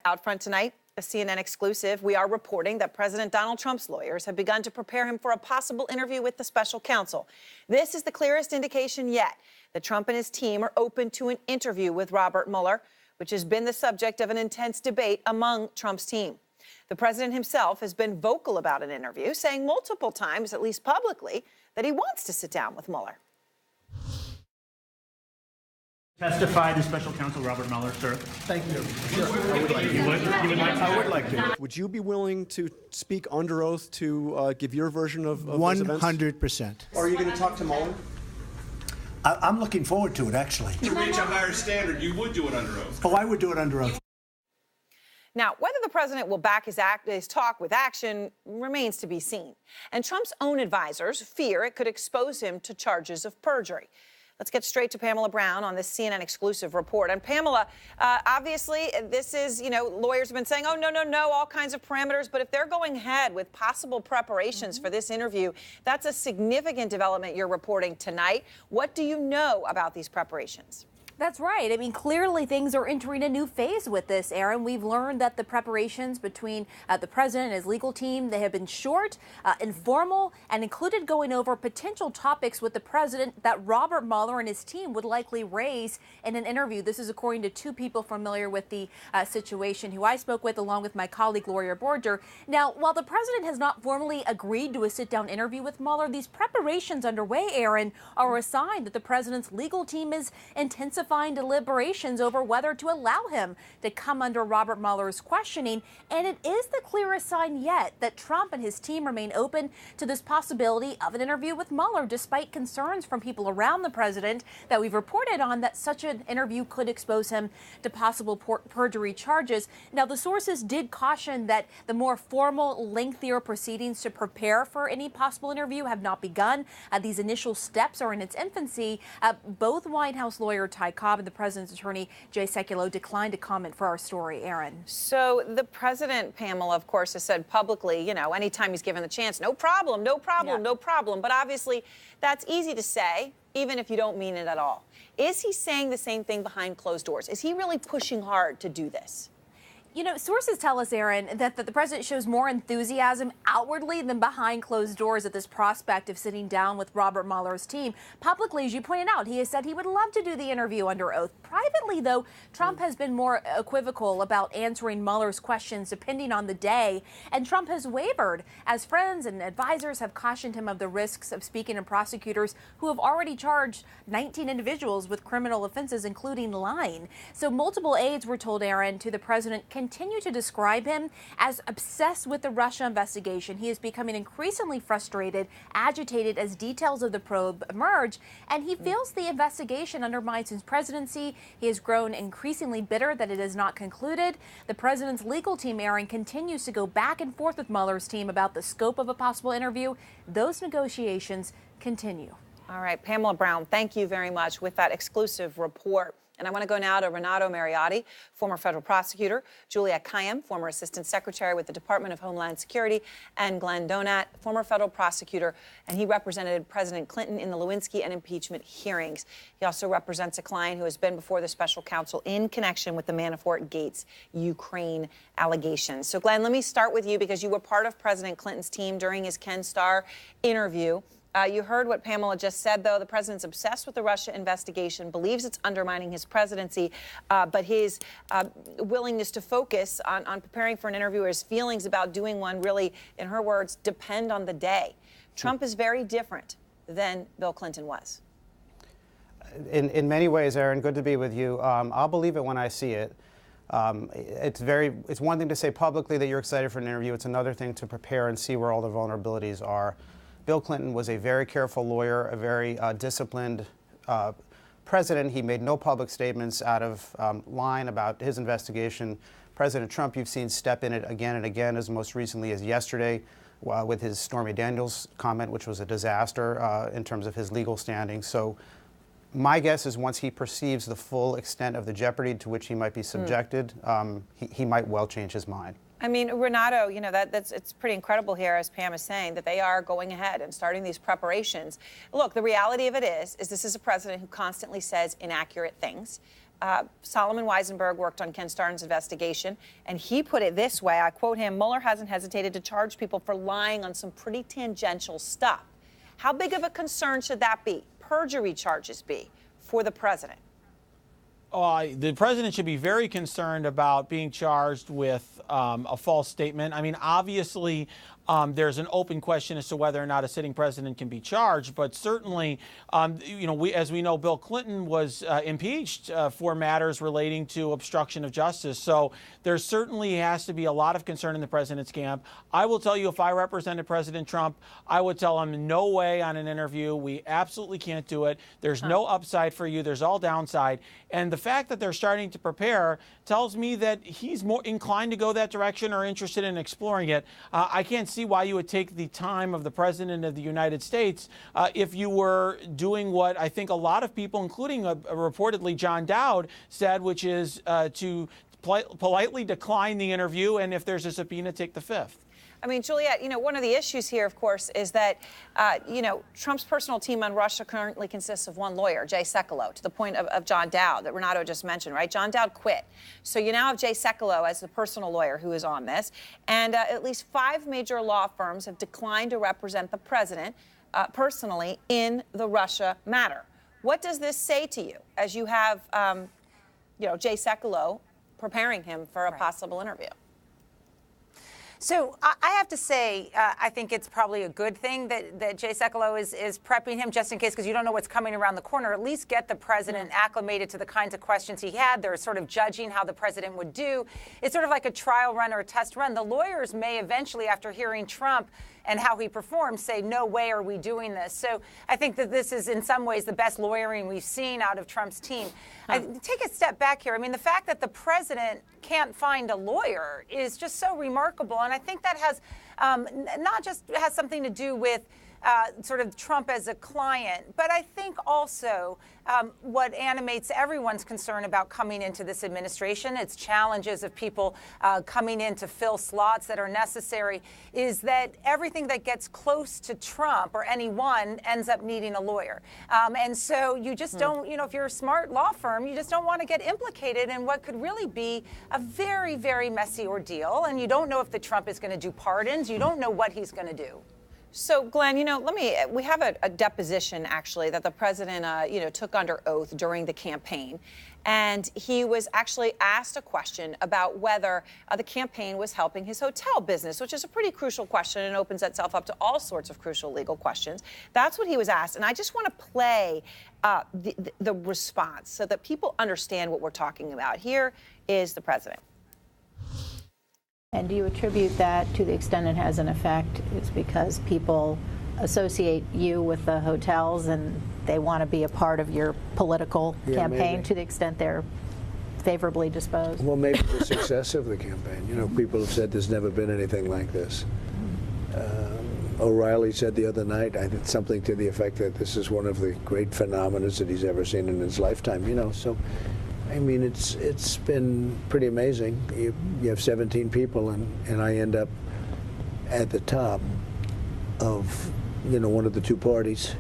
Out front tonight, a CNN exclusive. We are reporting that President Donald Trump's lawyers have begun to prepare him for a possible interview with the special counsel. This is the clearest indication yet that Trump and his team are open to an interview with Robert Mueller, which has been the subject of an intense debate among Trump's team. The president himself has been vocal about an interview, saying multiple times, at least publicly, that he wants to sit down with Mueller. Testify to Special Counsel Robert Mueller, sir. Thank you. Sure, I would like to. You would like to? I would like to. Would you be willing to speak under oath to give your version of those events? 100%. Are you going to talk to Mueller? I'm looking forward to it, actually. To reach a higher standard, you would do it under oath. Oh, I would do it under oath. Now, whether the president will back his talk with action remains to be seen. And Trump's own advisors fear it could expose him to charges of perjury. Let's get straight to Pamela Brown on this CNN exclusive report. And Pamela, obviously, this is, lawyers have been saying, oh, no, all kinds of parameters. But if they're going ahead with possible preparations for this interview, that's a significant development you're reporting tonight. What do you know about these preparations? That's right. I mean, clearly things are entering a new phase with this, Aaron. We've learned that the preparations between the president and his legal team, they have been short, informal, and included going over potential topics with the president that Robert Mueller and his team would likely raise in an interview. This is according to two people familiar with the situation who I spoke with, along with my colleague, Gloria Borger. Now, while the president has not formally agreed to a sit-down interview with Mueller, these preparations underway, Aaron, are a sign that the president's legal team is intensifying deliberations over whether to allow him to come under Robert Mueller's questioning. And it is the clearest sign yet that Trump and his team remain open to this possibility of an interview with Mueller, despite concerns from people around the president that we've reported on that such an interview could expose him to possible perjury charges. Now, the sources did caution that the more formal, lengthier proceedings to prepare for any possible interview have not begun. These initial steps are in its infancy. Both White House lawyer Ty Cobb and the president's attorney, Jay Sekulow, declined to comment for our story. Aaron. So the president, Pamela, of course, has said publicly, anytime he's given the chance, no problem. But obviously, that's easy to say, even if you don't mean it at all. Is he saying the same thing behind closed doors? Is he really pushing hard to do this? Sources tell us, Aaron, that the president shows more enthusiasm outwardly than behind closed doors at this prospect of sitting down with Robert Mueller's team. Publicly, as you pointed out, he has said he would love to do the interview under oath. Privately, though, Trump has been more equivocal about answering Mueller's questions depending on the day. And Trump has wavered as friends and advisors have cautioned him of the risks of speaking to prosecutors who have already charged 19 individuals with criminal offenses, including lying. So multiple aides were told, Aaron, to the president continue to describe him as obsessed with the Russia investigation. He is becoming increasingly frustrated, agitated as details of the probe emerge, and he feels the investigation undermines his presidency. He has grown increasingly bitter that it is not concluded. The president's legal team, Aaron, continues to go back and forth with Mueller's team about the scope of a possible interview. Those negotiations continue. All right, Pamela Brown, thank you very much with that exclusive report. And I want to go now to Renato Mariotti, former federal prosecutor, Julia Kayyem, former assistant secretary with the Department of Homeland Security, and Glenn Donat, former federal prosecutor, and he represented President Clinton in the Lewinsky and impeachment hearings. He also represents a client who has been before the special counsel in connection with the Manafort Gates Ukraine allegations. So, Glenn, let me start with you because you were part of President Clinton's team during his Ken Starr interview. You heard what Pamela just said, though. The president's obsessed with the Russia investigation, believes it's undermining his presidency, but his willingness to focus on preparing for an interview or his feelings about doing one really, in her words, depend on the day. Trump is very different than Bill Clinton was. In many ways, Aaron, good to be with you. I'll believe it when I see it. It's one thing to say publicly that you're excited for an interview. It's another thing to prepare and see where all the vulnerabilities are. Bill Clinton was a very careful lawyer, a very disciplined president. He made no public statements out of line about his investigation. President Trump, you've seen step in it again and again, as most recently as yesterday with his Stormy Daniels comment, which was a disaster in terms of his legal standing. So my guess is once he perceives the full extent of the jeopardy to which he might be subjected, he might well change his mind. I mean, Renato, it's pretty incredible here, as Pam is saying, that they are going ahead and starting these preparations. Look, the reality of it is this is a president who constantly says inaccurate things. Solomon Weisenberg worked on Ken Starnes' investigation, and he put it this way, I quote him, Mueller hasn't hesitated to charge people for lying on some pretty tangential stuff. How big of a concern should that be, perjury charges be, for the president? The president should be very concerned about being charged with a false statement. I mean, obviously, there's an open question as to whether or not a sitting president can be charged, but certainly, as we know, Bill Clinton was impeached for matters relating to obstruction of justice. So there certainly has to be a lot of concern in the president's camp. I will tell you, if I represented President Trump, I would tell him no way on an interview. We absolutely can't do it. There's no upside for you. There's all downside. And the fact that they're starting to prepare tells me that he's more inclined to go that direction or interested in exploring it. I can't see why you would take the time of the President of the United States if you were doing what I think a lot of people, including reportedly John Dowd, said, which is to politely decline the interview, and if there's a subpoena, take the fifth. I mean, Juliette, one of the issues here, of course, is that, Trump's personal team on Russia currently consists of one lawyer, Jay Sekulow, to the point of John Dowd that Renato just mentioned, right? John Dowd quit. So you now have Jay Sekulow as the personal lawyer who is on this. And at least 5 major law firms have declined to represent the president personally in the Russia matter. What does this say to you as you have, Jay Sekulow preparing him for a possible interview? So I have to say, I think it's probably a good thing that Jay Sekulow is prepping him just in case, because you don't know what's coming around the corner. At least get the president acclimated to the kinds of questions he had. They're sort of judging how the president would do. It's sort of like a trial run or a test run. The lawyers may eventually, after hearing Trump and how he performed, say, no way are we doing this. So I think that this is in some ways the best lawyering we've seen out of Trump's team. I take a step back here. I mean, the fact that the president can't find a lawyer is just so remarkable. And I think that has not just has something to do with sort of Trump as a client, but I think also what animates everyone's concern about coming into this administration, its challenges of people coming in to fill slots that are necessary, is that everything that gets close to Trump or anyone ends up needing a lawyer. And so you just don't, if you're a smart law firm, you just don't want to get implicated in what could really be a very, very messy ordeal. And you don't know if the Trump is going to do pardons. You don't know what he's going to do. So, Glenn, we have a deposition, actually, that the president, took under oath during the campaign. And he was actually asked a question about whether the campaign was helping his hotel business, which is a pretty crucial question and opens itself up to all sorts of crucial legal questions. That's what he was asked. And I just want to play the response so that people understand what we're talking about. Here is the president. And do you attribute that, to the extent it has an effect, is because people associate you with the hotels and they want to be a part of your political campaign, maybe, to the extent they're favorably disposed? Well, maybe the success of the campaign. People have said there's never been anything like this. O'Reilly said the other night, I think, something to the effect that this is one of the great phenomena that he's ever seen in his lifetime. So I mean, it's been pretty amazing. You have 17 people, and I end up at the top of, one of the two parties.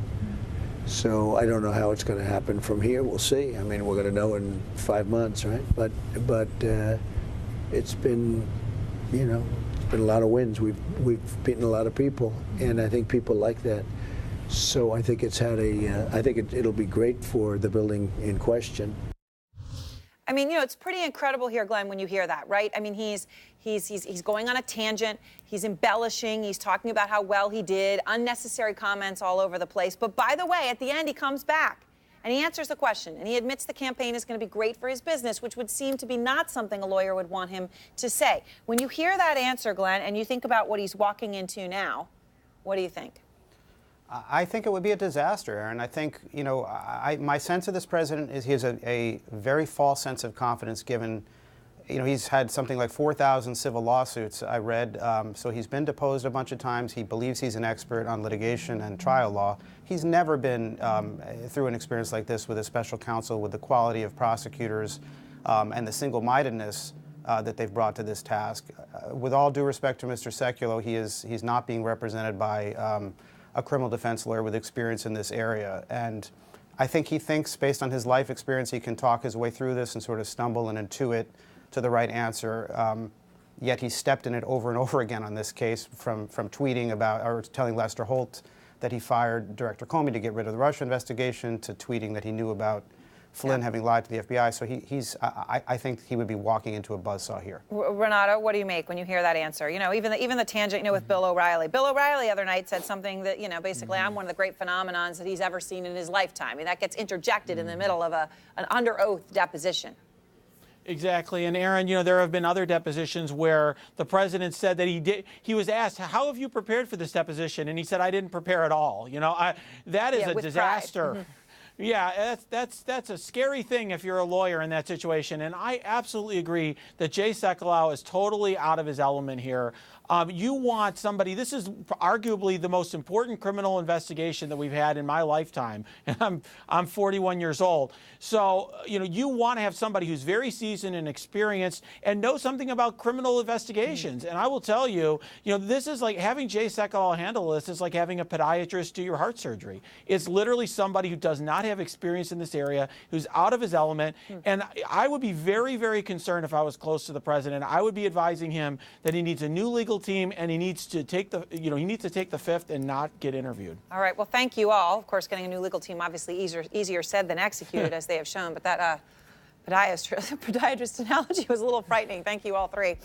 So I don't know how it's going to happen from here. We'll see. I mean, we're going to know in 5 months, right? But it's been, it's been a lot of wins. We've beaten a lot of people, and I think people like that. So I think it's had I think it'll be great for the building in question. I mean, it's pretty incredible here, Glenn, when you hear that, right? I mean, he's going on a tangent. He's embellishing. He's talking about how well he did, unnecessary comments all over the place. But by the way, at the end, he comes back and he answers the question, and he admits the campaign is going to be great for his business, which would seem to be not something a lawyer would want him to say. When you hear that answer, Glenn, and you think about what he's walking into now, what do you think? I think it would be a disaster, and I think, my sense of this president is he has a very false sense of confidence given, he's had something like 4,000 civil lawsuits, I read, so he's been deposed a bunch of times. He believes he's an expert on litigation and trial law. He's never been through an experience like this with a special counsel, with the quality of prosecutors and the single-mindedness that they've brought to this task. With all due respect to Mr. Sekulow, he's not being represented by a criminal defense lawyer with experience in this area. And I think he thinks, based on his life experience, he can talk his way through this and sort of stumble and intuit to the right answer. Yet he stepped in it over and over again on this case, from tweeting about, or telling Lester Holt that he fired Director Comey to get rid of the Russia investigation, to tweeting that he knew about Flynn having lied to the FBI. So I think he would be walking into a buzzsaw here. Renato, what do you make when you hear that answer? You know, even the tangent, you know, with Bill O'Reilly. Bill O'Reilly the other night said something that, you know, basically I'm one of the great phenomenons that he's ever seen in his lifetime. I mean, that gets interjected in the middle of an under oath deposition. Exactly. And Aaron, you know, there have been other depositions where the president said that he was asked, how have you prepared for this deposition? And he said, I didn't prepare at all. You know, that is a disaster. Yeah, that's a scary thing if you're a lawyer in that situation. And I absolutely agree that Jay Sekulow is totally out of his element here. You want somebody, this is arguably the most important criminal investigation that we've had in my lifetime. And I'm 41 years old. So, you know, you want to have somebody who's very seasoned and experienced and knows something about criminal investigations. And I will tell you, you know, this is like having Jay Sekulow handle this is like having a podiatrist do your heart surgery. It's literally somebody who does not have experience in this area, who's out of his element. And I would be very, very concerned if I was close to the president. I would be advising him that he needs a new legal team and he needs to take the, you know, he needs to take the fifth and not get interviewed. All right. Well, thank you all. Of course, getting a new legal team obviously easier said than executed, as they have shown. But that podiatrist analogy was a little frightening. Thank you all three.